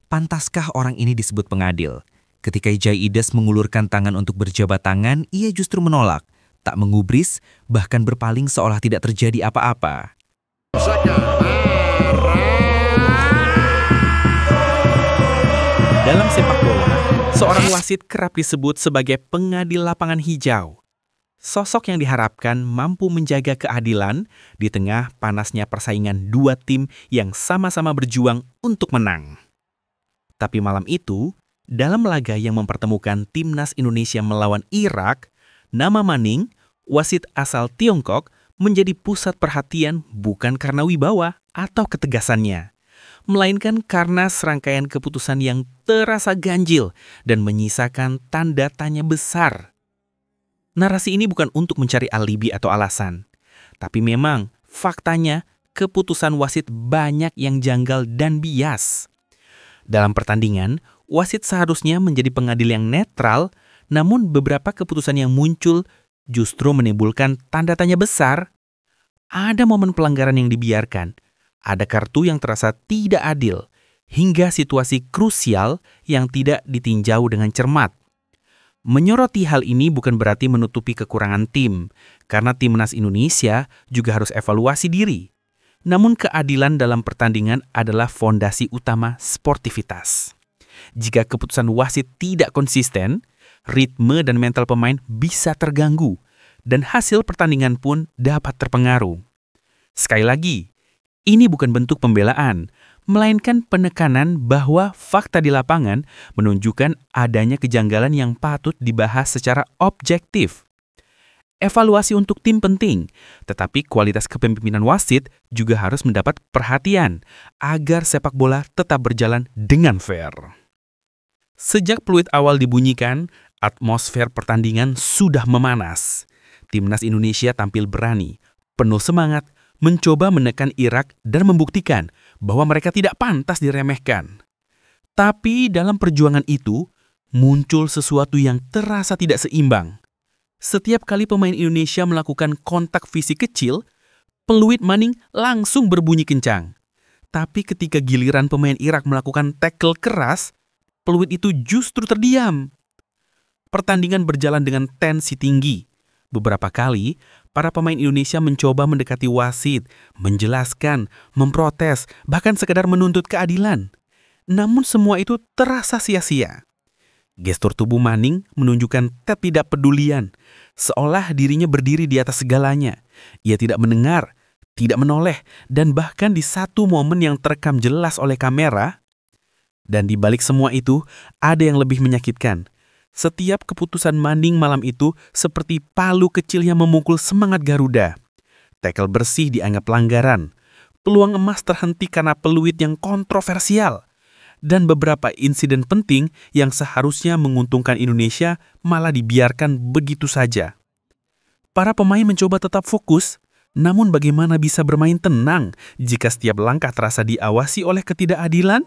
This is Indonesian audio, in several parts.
Pantaskah orang ini disebut pengadil? Ketika Jaides mengulurkan tangan untuk berjabat tangan, ia justru menolak, tak mengubris, bahkan berpaling seolah tidak terjadi apa-apa. Dalam sepak bola, seorang wasit kerap disebut sebagai pengadil lapangan hijau. Sosok yang diharapkan mampu menjaga keadilan di tengah panasnya persaingan dua tim yang sama-sama berjuang untuk menang. Tapi malam itu, dalam laga yang mempertemukan timnas Indonesia melawan Irak, nama Manning, wasit asal Tiongkok, menjadi pusat perhatian bukan karena wibawa atau ketegasannya, melainkan karena serangkaian keputusan yang terasa ganjil dan menyisakan tanda tanya besar. Narasi ini bukan untuk mencari alibi atau alasan, tapi memang faktanya keputusan wasit banyak yang janggal dan bias. Dalam pertandingan, wasit seharusnya menjadi pengadil yang netral, namun beberapa keputusan yang muncul justru menimbulkan tanda tanya besar. Ada momen pelanggaran yang dibiarkan, ada kartu yang terasa tidak adil, hingga situasi krusial yang tidak ditinjau dengan cermat. Menyoroti hal ini bukan berarti menutupi kekurangan tim, karena timnas Indonesia juga harus evaluasi diri. Namun keadilan dalam pertandingan adalah fondasi utama sportivitas. Jika keputusan wasit tidak konsisten, ritme dan mental pemain bisa terganggu, dan hasil pertandingan pun dapat terpengaruh. Sekali lagi, ini bukan bentuk pembelaan, melainkan penekanan bahwa fakta di lapangan menunjukkan adanya kejanggalan yang patut dibahas secara objektif. Evaluasi untuk tim penting, tetapi kualitas kepemimpinan wasit juga harus mendapat perhatian agar sepak bola tetap berjalan dengan fair. Sejak peluit awal dibunyikan, atmosfer pertandingan sudah memanas. Timnas Indonesia tampil berani, penuh semangat, mencoba menekan Irak dan membuktikan bahwa mereka tidak pantas diremehkan. Tapi dalam perjuangan itu, muncul sesuatu yang terasa tidak seimbang. Setiap kali pemain Indonesia melakukan kontak fisik kecil, peluit Manning langsung berbunyi kencang. Tapi ketika giliran pemain Irak melakukan tackle keras, peluit itu justru terdiam. Pertandingan berjalan dengan tensi tinggi. Beberapa kali, para pemain Indonesia mencoba mendekati wasit, menjelaskan, memprotes, bahkan sekadar menuntut keadilan. Namun semua itu terasa sia-sia. Gestur tubuh Manning menunjukkan ketidakpedulian, seolah dirinya berdiri di atas segalanya. Ia tidak mendengar, tidak menoleh, dan bahkan di satu momen yang terekam jelas oleh kamera. Dan di balik semua itu, ada yang lebih menyakitkan. Setiap keputusan Manning malam itu seperti palu kecil yang memukul semangat Garuda. Tackle bersih dianggap pelanggaran. Peluang emas terhenti karena peluit yang kontroversial. Dan beberapa insiden penting yang seharusnya menguntungkan Indonesia malah dibiarkan begitu saja. Para pemain mencoba tetap fokus, namun bagaimana bisa bermain tenang jika setiap langkah terasa diawasi oleh ketidakadilan?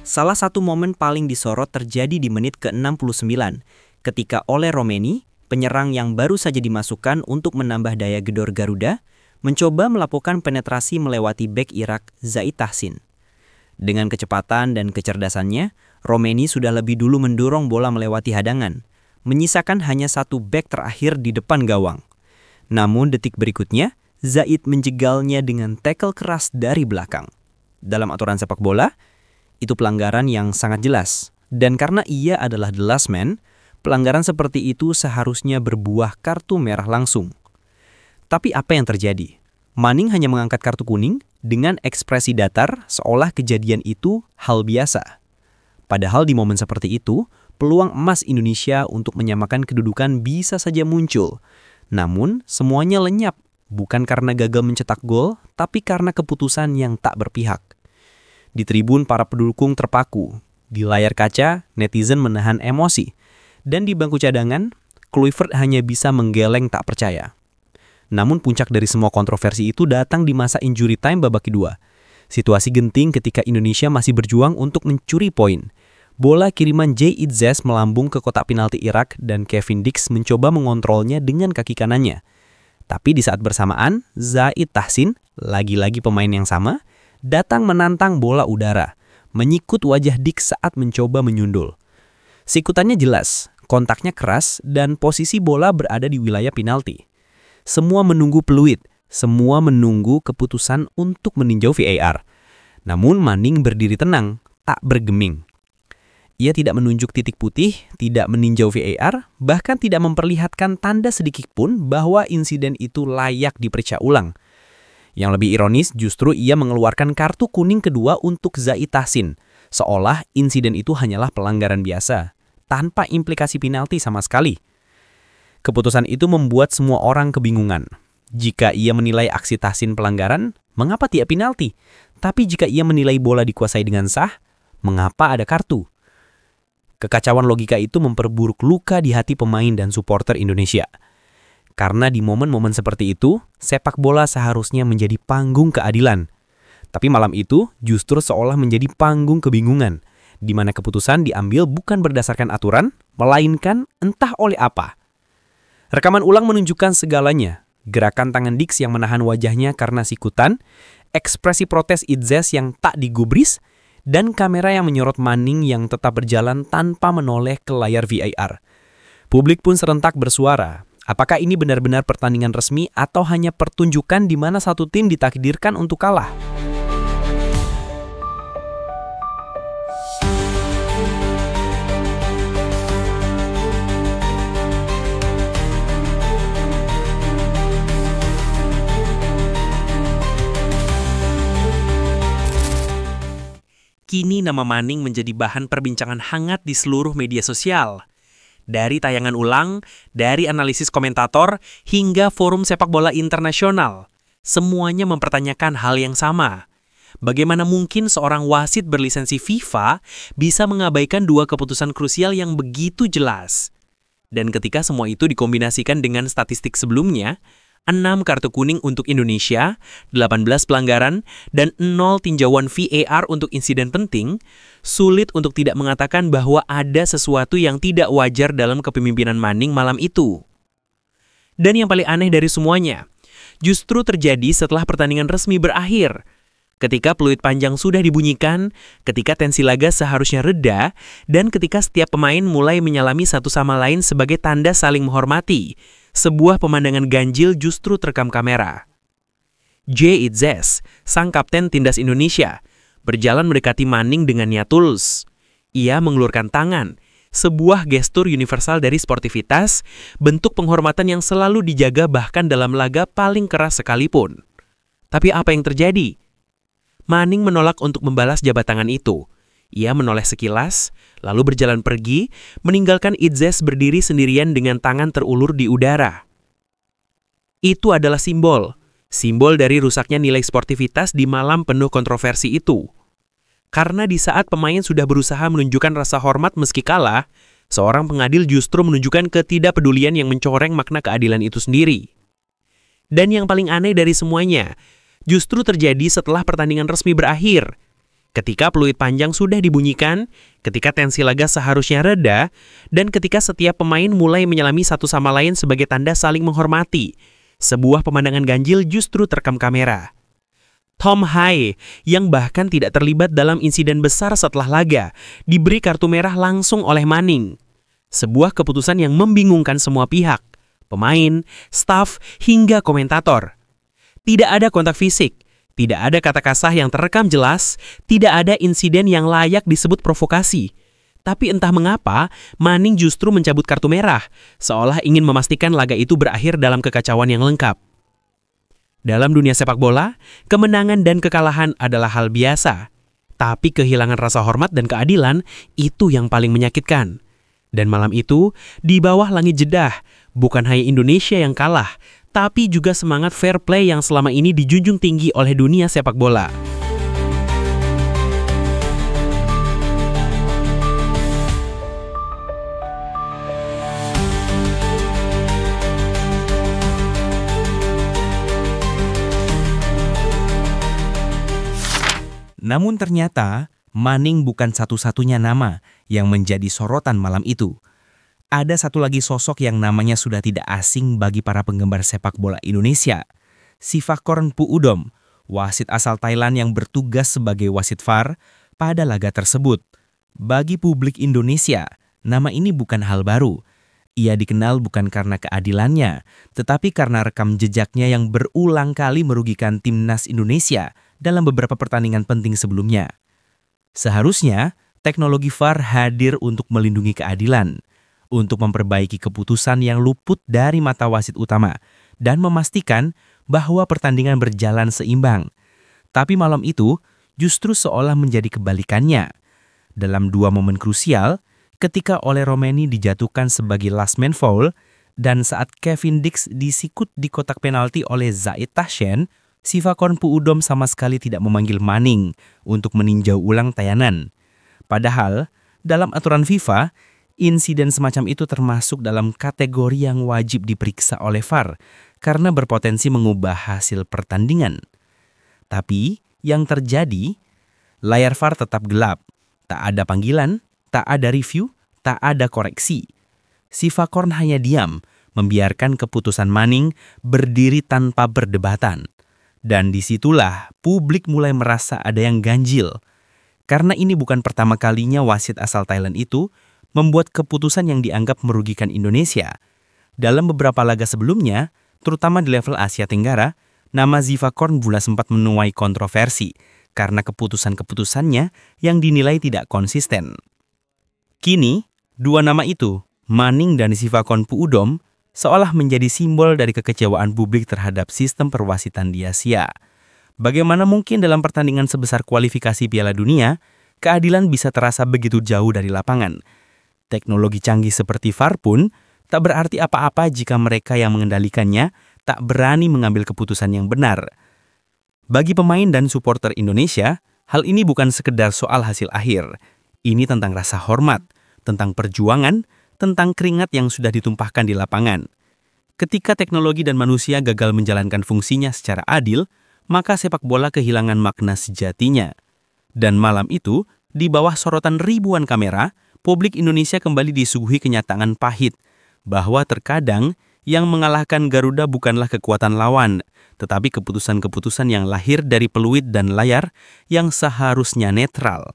Salah satu momen paling disorot terjadi di menit ke-69, ketika Ole Romeni, penyerang yang baru saja dimasukkan untuk menambah daya gedor Garuda, mencoba melakukan penetrasi melewati bek Irak Zaid Tahsin. Dengan kecepatan dan kecerdasannya, Romeni sudah lebih dulu mendorong bola melewati hadangan, menyisakan hanya satu bek terakhir di depan gawang. Namun detik berikutnya, Zaid menjegalnya dengan tackle keras dari belakang. Dalam aturan sepak bola, itu pelanggaran yang sangat jelas. Dan karena ia adalah the last man, pelanggaran seperti itu seharusnya berbuah kartu merah langsung. Tapi apa yang terjadi? Manning hanya mengangkat kartu kuning dengan ekspresi datar seolah kejadian itu hal biasa. Padahal di momen seperti itu, peluang emas Indonesia untuk menyamakan kedudukan bisa saja muncul. Namun, semuanya lenyap, bukan karena gagal mencetak gol, tapi karena keputusan yang tak berpihak. Di tribun para pendukung terpaku, di layar kaca netizen menahan emosi, dan di bangku cadangan, Kluivert hanya bisa menggeleng tak percaya. Namun puncak dari semua kontroversi itu datang di masa injury time babak kedua. Situasi genting ketika Indonesia masih berjuang untuk mencuri poin. Bola kiriman Jay Itzes melambung ke kotak penalti Irak dan Kevin Dix mencoba mengontrolnya dengan kaki kanannya. Tapi di saat bersamaan, Zahid Tahsin, lagi-lagi pemain yang sama, datang menantang bola udara, menyikut wajah Dix saat mencoba menyundul. Sikutannya jelas, kontaknya keras, dan posisi bola berada di wilayah penalti. Semua menunggu peluit, semua menunggu keputusan untuk meninjau VAR. Namun Manning berdiri tenang, tak bergeming. Ia tidak menunjuk titik putih, tidak meninjau VAR, bahkan tidak memperlihatkan tanda sedikit pun bahwa insiden itu layak diperiksa ulang. Yang lebih ironis, justru ia mengeluarkan kartu kuning kedua untuk Zahid Tahsin, seolah insiden itu hanyalah pelanggaran biasa, tanpa implikasi penalti sama sekali. Keputusan itu membuat semua orang kebingungan. Jika ia menilai aksi Tahsin pelanggaran, mengapa tidak penalti? Tapi jika ia menilai bola dikuasai dengan sah, mengapa ada kartu? Kekacauan logika itu memperburuk luka di hati pemain dan supporter Indonesia. Karena di momen-momen seperti itu, sepak bola seharusnya menjadi panggung keadilan. Tapi malam itu justru seolah menjadi panggung kebingungan, di mana keputusan diambil bukan berdasarkan aturan, melainkan entah oleh apa. Rekaman ulang menunjukkan segalanya. Gerakan tangan Dix yang menahan wajahnya karena sikutan, ekspresi protes Itzes yang tak digubris, dan kamera yang menyorot Manning yang tetap berjalan tanpa menoleh ke layar VAR. Publik pun serentak bersuara. Apakah ini benar-benar pertandingan resmi atau hanya pertunjukan di mana satu tim ditakdirkan untuk kalah? Kini nama Manning menjadi bahan perbincangan hangat di seluruh media sosial. Dari tayangan ulang, dari analisis komentator, hingga forum sepak bola internasional. Semuanya mempertanyakan hal yang sama. Bagaimana mungkin seorang wasit berlisensi FIFA bisa mengabaikan dua keputusan krusial yang begitu jelas? Dan ketika semua itu dikombinasikan dengan statistik sebelumnya, 6 kartu kuning untuk Indonesia, 18 pelanggaran, dan 0 tinjauan VAR untuk insiden penting, sulit untuk tidak mengatakan bahwa ada sesuatu yang tidak wajar dalam kepemimpinan Manning malam itu. Dan yang paling aneh dari semuanya, justru terjadi setelah pertandingan resmi berakhir. Ketika peluit panjang sudah dibunyikan, ketika tensi laga seharusnya reda, dan ketika setiap pemain mulai menyalami satu sama lain sebagai tanda saling menghormati, sebuah pemandangan ganjil justru terekam kamera. Jay Itzes, sang kapten timnas Indonesia, berjalan mendekati Manning dengan niat tulus. Ia mengulurkan tangan, sebuah gestur universal dari sportivitas, bentuk penghormatan yang selalu dijaga bahkan dalam laga paling keras sekalipun. Tapi apa yang terjadi? Manning menolak untuk membalas jabat tangan itu. Ia menoleh sekilas, lalu berjalan pergi, meninggalkan Itzes berdiri sendirian dengan tangan terulur di udara. Itu adalah simbol dari rusaknya nilai sportivitas di malam penuh kontroversi itu. Karena di saat pemain sudah berusaha menunjukkan rasa hormat meski kalah, seorang pengadil justru menunjukkan ketidakpedulian yang mencoreng makna keadilan itu sendiri. Dan yang paling aneh dari semuanya, justru terjadi setelah pertandingan resmi berakhir. Ketika peluit panjang sudah dibunyikan, ketika tensi laga seharusnya reda, dan ketika setiap pemain mulai menyalami satu sama lain sebagai tanda saling menghormati, sebuah pemandangan ganjil justru terekam kamera. Tom Haye, yang bahkan tidak terlibat dalam insiden besar setelah laga, diberi kartu merah langsung oleh Manning. Sebuah keputusan yang membingungkan semua pihak, pemain, staf, hingga komentator. Tidak ada kontak fisik. Tidak ada kata kasar yang terekam jelas, tidak ada insiden yang layak disebut provokasi. Tapi entah mengapa, Manning justru mencabut kartu merah, seolah ingin memastikan laga itu berakhir dalam kekacauan yang lengkap. Dalam dunia sepak bola, kemenangan dan kekalahan adalah hal biasa. Tapi kehilangan rasa hormat dan keadilan, itu yang paling menyakitkan. Dan malam itu, di bawah langit Jeddah, bukan hanya Indonesia yang kalah, tapi juga semangat fair play yang selama ini dijunjung tinggi oleh dunia sepak bola. Namun ternyata, Manning bukan satu-satunya nama yang menjadi sorotan malam itu. Ada satu lagi sosok yang namanya sudah tidak asing bagi para penggemar sepak bola Indonesia. Sivakorn Puudom, wasit asal Thailand yang bertugas sebagai wasit VAR pada laga tersebut. Bagi publik Indonesia, nama ini bukan hal baru. Ia dikenal bukan karena keadilannya, tetapi karena rekam jejaknya yang berulang kali merugikan timnas Indonesia dalam beberapa pertandingan penting sebelumnya. Seharusnya, teknologi VAR hadir untuk melindungi keadilan, untuk memperbaiki keputusan yang luput dari mata wasit utama, dan memastikan bahwa pertandingan berjalan seimbang. Tapi malam itu justru seolah menjadi kebalikannya. Dalam dua momen krusial, ketika Ole Romeni dijatuhkan sebagai last man foul, dan saat Kevin Dix disikut di kotak penalti oleh Zaid Tahsyen, Sivakorn Puudom sama sekali tidak memanggil Manning untuk meninjau ulang tayangan. Padahal, dalam aturan FIFA, insiden semacam itu termasuk dalam kategori yang wajib diperiksa oleh VAR karena berpotensi mengubah hasil pertandingan. Tapi, yang terjadi, layar VAR tetap gelap, tak ada panggilan, tak ada review, tak ada koreksi. Sivakorn hanya diam, membiarkan keputusan Manning berdiri tanpa perdebatan. Dan disitulah publik mulai merasa ada yang ganjil. Karena ini bukan pertama kalinya wasit asal Thailand itu membuat keputusan yang dianggap merugikan Indonesia. Dalam beberapa laga sebelumnya, terutama di level Asia Tenggara, nama Sivakorn Bula sempat menuai kontroversi karena keputusan-keputusannya yang dinilai tidak konsisten. Kini, dua nama itu, Manning dan Sivakorn Puudom, seolah menjadi simbol dari kekecewaan publik terhadap sistem perwasitan di Asia. Bagaimana mungkin dalam pertandingan sebesar kualifikasi Piala Dunia, keadilan bisa terasa begitu jauh dari lapangan? Teknologi canggih seperti VAR pun tak berarti apa-apa jika mereka yang mengendalikannya tak berani mengambil keputusan yang benar. Bagi pemain dan supporter Indonesia, hal ini bukan sekedar soal hasil akhir. Ini tentang rasa hormat, tentang perjuangan, tentang keringat yang sudah ditumpahkan di lapangan. Ketika teknologi dan manusia gagal menjalankan fungsinya secara adil, maka sepak bola kehilangan makna sejatinya. Dan malam itu, di bawah sorotan ribuan kamera, publik Indonesia kembali disuguhi kenyataan pahit bahwa terkadang yang mengalahkan Garuda bukanlah kekuatan lawan, tetapi keputusan-keputusan yang lahir dari peluit dan layar yang seharusnya netral.